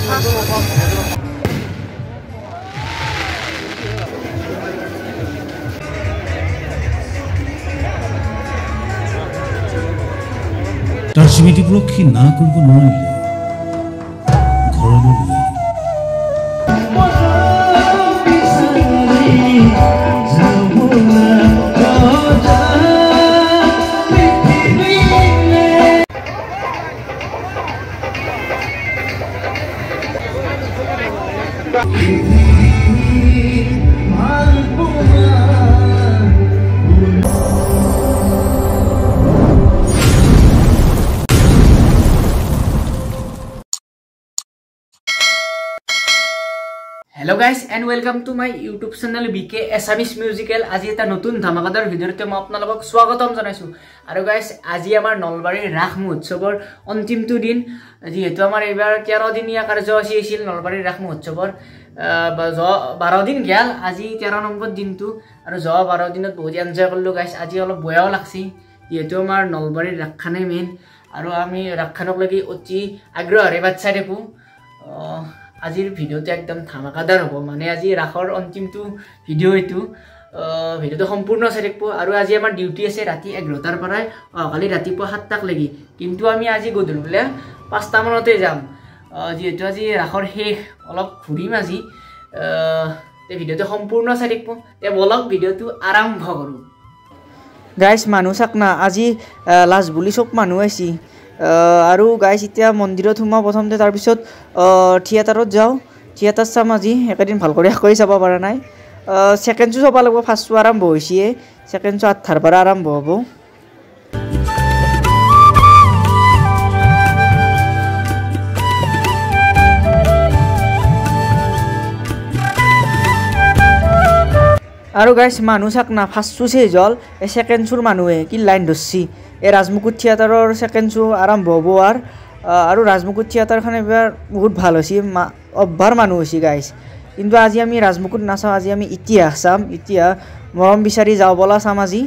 তাৰ স্মৃতিবোৰক না কৰিব নোৱাৰিলে ঘৰলৈ Hello guys and welcome to my YouTube channel BK Assamese Musical. আজি এটা নতুন ধামাকাদাৰ ভিডিঅ'তে মই আপোনালোকক স্বাগতম জনাইছো। আৰু গাইস আজি আমাৰ নলবাৰী ৰাস মহোৎসৱৰ অন্তিমটো দিন। যেহেতু আমাৰ এইবাৰ 13 দিনীয়া কাৰ্যসূচী আছিল নলবাৰী ৰাস মহোৎসৱৰ 12 দিন গেল, আজি 13 নম্বৰ দিনটো। আৰু 12 দিনত বহুত এনজয় কৰিলো গাইস। আজি অলপ বয়াও লাগছি যেহেতু আমাৰ নলবাৰীৰ ৰাসখানে মেইন আৰু আমি ৰাসখানক লাগি অতি আগ্ৰহেৰে বাট চাই থাকো। আজিৰ ভিডিঅ'টো একদম ধামাকাদাৰ হ'ব, মানে আজি ৰাসৰ অন্তিমটো ভিডিঅ' এইটো। ভিডিঅ'টো সম্পূৰ্ণ চাই থাকিব। আৰু আজি আমাৰ ডিউটি আছে ৰাতি 11টাৰ পৰাই কালি ৰাতিপুৱা 7টাক লাগি, কিন্তু আমি আজি গধূলি বোলে 5টা মানতে যাম। যেহেতু আজি ৰাসৰ শেষ, অলপ ঘূৰিম আজি। ভিডিঅ'টো সম্পূৰ্ণ চাই থাকিব। বলক ভিডিঅ'টো আৰম্ভ কৰোঁ। গাইছ মানুহ চাক না, আজি লাষ্ট বুলি চব মানুহ আহিছে। আৰু গাইছ এতিয়া মন্দিৰত সোমাওঁ প্ৰথমতে, তাৰপিছত থিয়েটাৰত যাওঁ, থিয়েটাৰ চাম। আজি একেদিন ভাল কৰি চাব পৰা নাই। ছেকেণ্ড শ্বো চাব লাগিব, ফাৰ্ষ্ট শ্বো আৰম্ভ হৈছে, ছেকেণ্ড শ্বো 8টাৰ পৰা আৰম্ভ হ'ব। আৰু গাইছ মানুহ চাক না, ফাৰ্ষ্ট শ্বো চেজ হ'ল, এই ছেকেণ্ড শ্বোৰ মানুহে কি লাইন ধৰছি। এই ৰাজমুকুট থিয়েটাৰৰ ছেকেণ্ড শ্বো আৰম্ভ হ'ব। আৰু ৰাজমুকুট থিয়েটাৰখন এইবাৰ বহুত ভাল হৈছে, অভাৰ মানুহ হৈছে গাইছ। কিন্তু আজি আমি ৰাজমুকুট নাচাওঁ, আজি আমি ইতিহাস চাম। ইতিহাস মৰম বিচাৰি যাওঁ বলা চাম আজি।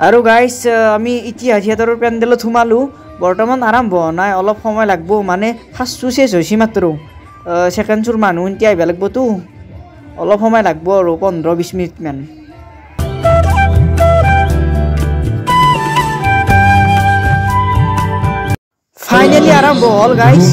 আৰু গাইছ আমি ইতিহাস থিয়েটাৰৰ পেণ্ডেলত সোমালোঁ, বৰ্তমান আৰম্ভ হোৱা নাই, অলপ সময় লাগব। মানে ফাৰ্ষ্ট শ্বো চেজ হৈছে মাত্ৰ, ছেকেণ্ড শ্বোৰ মানুহ এতিয়া আহিব লাগিবতো, অলপ সময় লাগব আৰু 15-20 মিনিটমান। ফাইনেলি আৰম্ভ হ'ল গাইছ।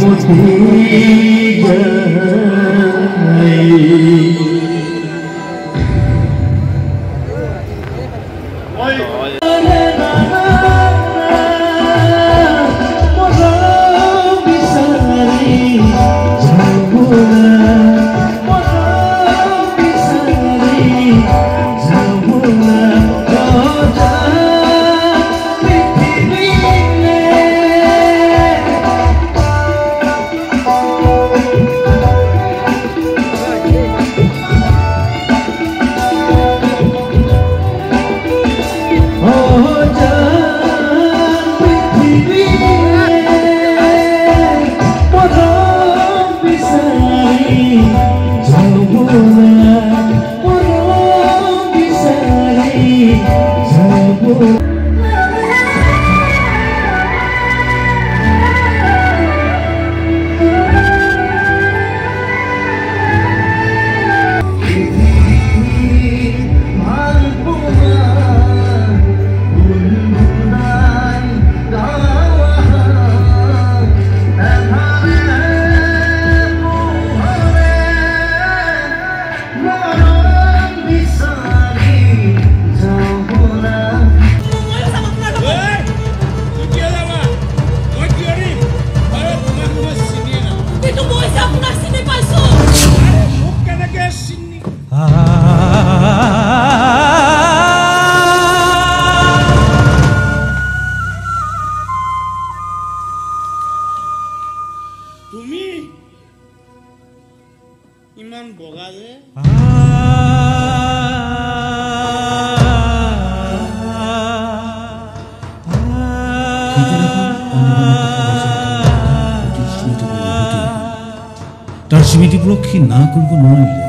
তাৰ স্মৃতিবোৰক সি না কৰিব নোৱাৰিলে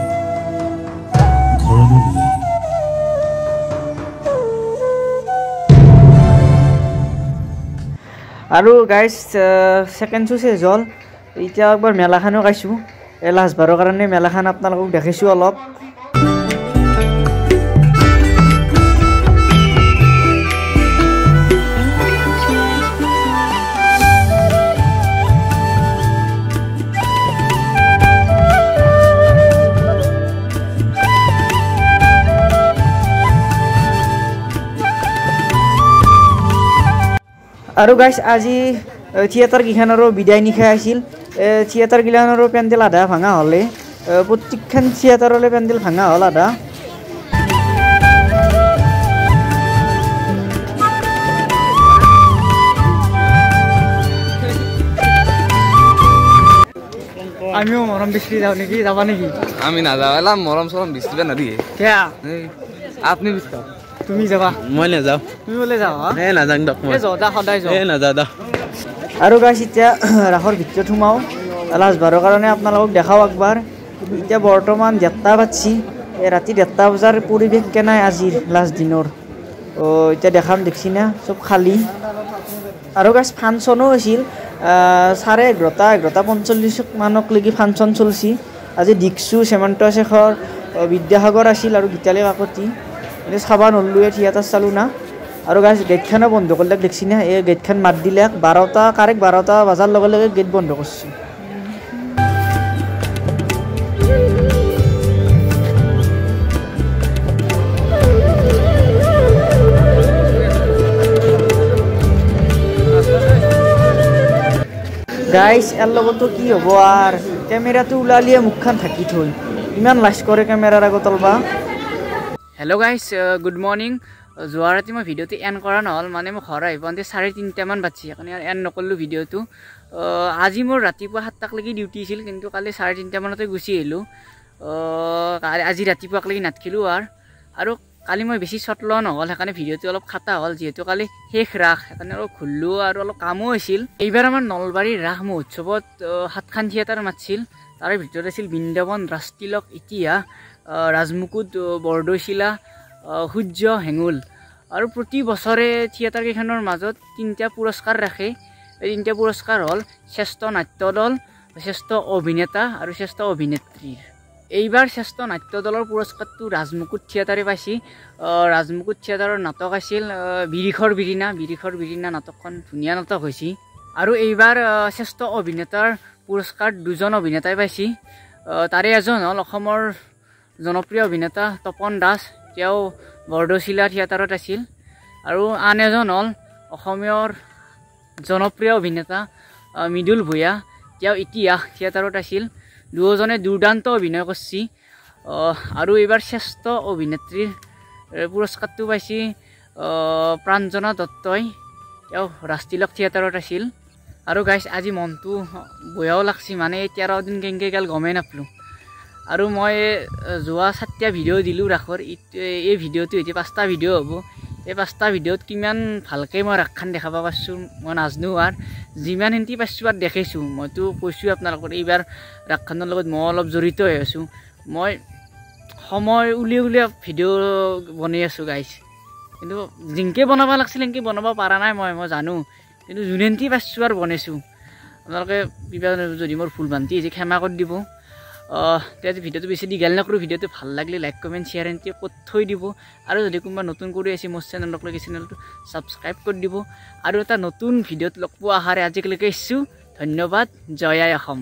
ঘৰলৈ লৈ আহিল। আৰু গাইজ ছেকেণ্ড শ্ব' চেজ হ'ল। এতিয়া একবাৰ মেলাখনো কাইছোঁ। এই লাষ্টবাৰৰ কাৰণে মেলাখন আপোনালোকক দেখাইছোঁ অলপ। আৰু গাইজ আজি থিয়েটাৰ কেইখনৰো বিদায় নিশা আছিল। থিয়েটাৰ কেইখনৰো পেণ্ডেল আধা ভাঙা হ'লে, প্ৰত্যেকখন থিয়েটাৰলৈ পেণ্ডেল ভাঙা হ'ল আধা। আমিও মৰম বিচৰি যাওঁ নেকি, যাবা নেকি? আমি নাযাওঁ, এলা মৰম চৰম বিচৰিব নদিয়ে। কিয়া আপুনি বিচৰা, তুমি যাবা? মই নাযাওঁ। তুমি বোলে যাবা? নাযাওঁ দক, মই যা সদায় যাওঁ। নাযাওঁ দক। আৰু গাইজ এতিয়া ৰাসৰ ভিতৰত সোমাওঁ। লাষ্টবাৰৰ কাৰণে আপোনালোকক দেখাওঁ একবাৰ। এতিয়া বৰ্তমান 1:30 বাজছি। ৰাতি 1:30 বজাৰ পৰিৱেশ কেনাই আজিৰ লাষ্ট দিনৰ। এতিয়া দেখাম, দেখছি না চব খালী। আৰু গাইজ ফাংচনো হৈছিল। 11:30 মানক লৈকে ফাংচন চলছি। আজি দীক্ষু, শ্যামন্ত শেখৰ, বিদ্যাসাগৰ আছিল আৰু গীতালি কাকতি। এতিয়া চাব নল্লোৱে, থিয়েটাৰ চালোঁ না। আৰু গাইজ গেটখনো বন্ধ কৰিলে, দেখছি না? এই গেটখন মাত দিলে 12টা, কাৰেক্ট 12টা বজাৰ লগে লগে গেট বন্ধ কৰিছে। গাইজ ইয়াৰ লগতো কি হ'ব আৰু, কেমেৰাটো ওলালিয়ে মুখখন ঢাকি থৈ, ইমান লাজ কৰে কেমেৰাৰ আগত অলবা। Hello' guys, good morning. যোৱা ৰাতি মই ভিডিঅ'টো এণ্ড কৰা নহ'ল, মানে মই ঘৰ আহি পাওঁতে 3:30 মান বাজছি, সেইকাৰণে এণ্ড নকৰিলোঁ ভিডিঅ'টো। আজি মোৰ ৰাতিপুৱা 7টালৈকে ডিউটি আছিল, কিন্তু কালি 3:30 মানতে গুচি আহিলোঁ। আজি ৰাতিপুৱালৈকে নাথাকিলোঁ আৰু কালি মই বেছি শ্বট লোৱা নহ'ল, সেইকাৰণে ভিডিঅ'টো অলপ খাটা হ'ল। যিহেতু কালি শেষ ৰাস, সেইকাৰণে অলপ ঘূৰিলোঁ আৰু অলপ কামো হৈছিল। এইবাৰ আমাৰ নলবাৰীৰ ৰাস মহোৎসৱত 7খন থিয়েটাৰ মাতিছিল। তাৰে ভিতৰত আছিল বৃন্দাবন, ৰাজতিলক, ইতিহাস, ৰাজমুকুট, বৰদৈচিলা, সূৰ্য, হেঙুল। আৰু প্ৰতি বছৰে থিয়েটাৰ কেইখনৰ মাজত 3টা পুৰস্কাৰ ৰাখে। এই 3টা পুৰস্কাৰ হ'ল শ্ৰেষ্ঠ নাট্য দল, শ্ৰেষ্ঠ অভিনেতা আৰু শ্ৰেষ্ঠ অভিনেত্ৰীৰ। এইবাৰ শ্ৰেষ্ঠ নাট্য দলৰ পুৰস্কাৰটো ৰাজমুকুট থিয়েটাৰে পাইছে। ৰাজমুকুট থিয়েটাৰৰ নাটক আছিল বিৰিখৰ বিৰিণা নাটকখন ধুনীয়া নাটক হৈছে। আৰু এইবাৰ শ্ৰেষ্ঠ অভিনেতাৰ পুৰস্কাৰ 2জন অভিনেতাই পাইছে। তাৰে এজন হ'ল অসমৰ জনপ্ৰিয় অভিনেতা তপন দাস, তেওঁ বৰদৈচিলা থিয়েটাৰত আছিল। আৰু আন এজন হ'ল অসমীয়াৰ জনপ্ৰিয় অভিনেতা মৃদুল ভূঞা, তেওঁ ইতিহাস থিয়েটাৰত আছিল। দুয়োজনে দুৰ্দান্ত অভিনয় কৰিছে। আৰু এইবাৰ শ্ৰেষ্ঠ অভিনেত্ৰীৰ পুৰস্কাৰটো পাইছে প্ৰাঞ্জনা দত্তই, তেওঁ ৰাজতিলক থিয়েটাৰত আছিল। আৰু গাইজ আজি মনটো বেয়াও লাগছি, মানে 13 দিন কেনেকৈ গ'ল গমেই নাপালোঁ। আৰু মই যোৱা 7টা ভিডিঅ' দিলোঁ ৰাসৰ। এই ভিডিঅ'টো এতিয়া 5টা ভিডিঅ' হ'ব। এই 5টা ভিডিঅ'ত কিমান ভালকৈ মই ৰাসখন দেখাব পাৰিছোঁ মই নাজানো। আৰু যিমান হিন্তি পাইছোঁ আৰু দেখাইছোঁ, মইতো কৈছোঁ আপোনালোকৰ এইবাৰ ৰাসখনৰ লগত মই অলপ জড়িত হৈ আছোঁ। মই সময় উলিয়াই ভিডিঅ' বনাই আছোঁ গাইজ, কিন্তু যেনেকৈ বনাব লাগিছিল সেনেকৈ বনাব পৰা নাই মই জানো, কিন্তু যোনেন্তি পাইছোঁ আৰু বনাইছোঁ। আপোনালোকে কিবা যদি মোৰ ভুল ভ্ৰান্তি হৈছে ক্ষমা কৰি দিব। তেতিয়া ভিডিঅ'টো বেছি দীঘল নকৰোঁ। ভিডিঅ'টো ভাল লাগিলে লাইক, কমেণ্ট, শ্বেয়াৰ এণ্টি কৰি থৈ দিব। আৰু যদি কোনোবা নতুন কৰি আছে মোৰ চেনেলক লৈ চেনেলটো ছাবস্ক্ৰাইব কৰি দিব। আৰু এটা নতুন ভিডিঅ'ত লগ পোৱা আহাৰে আজিলৈকে আহিছোঁ। ধন্যবাদ। জয় আই অসম।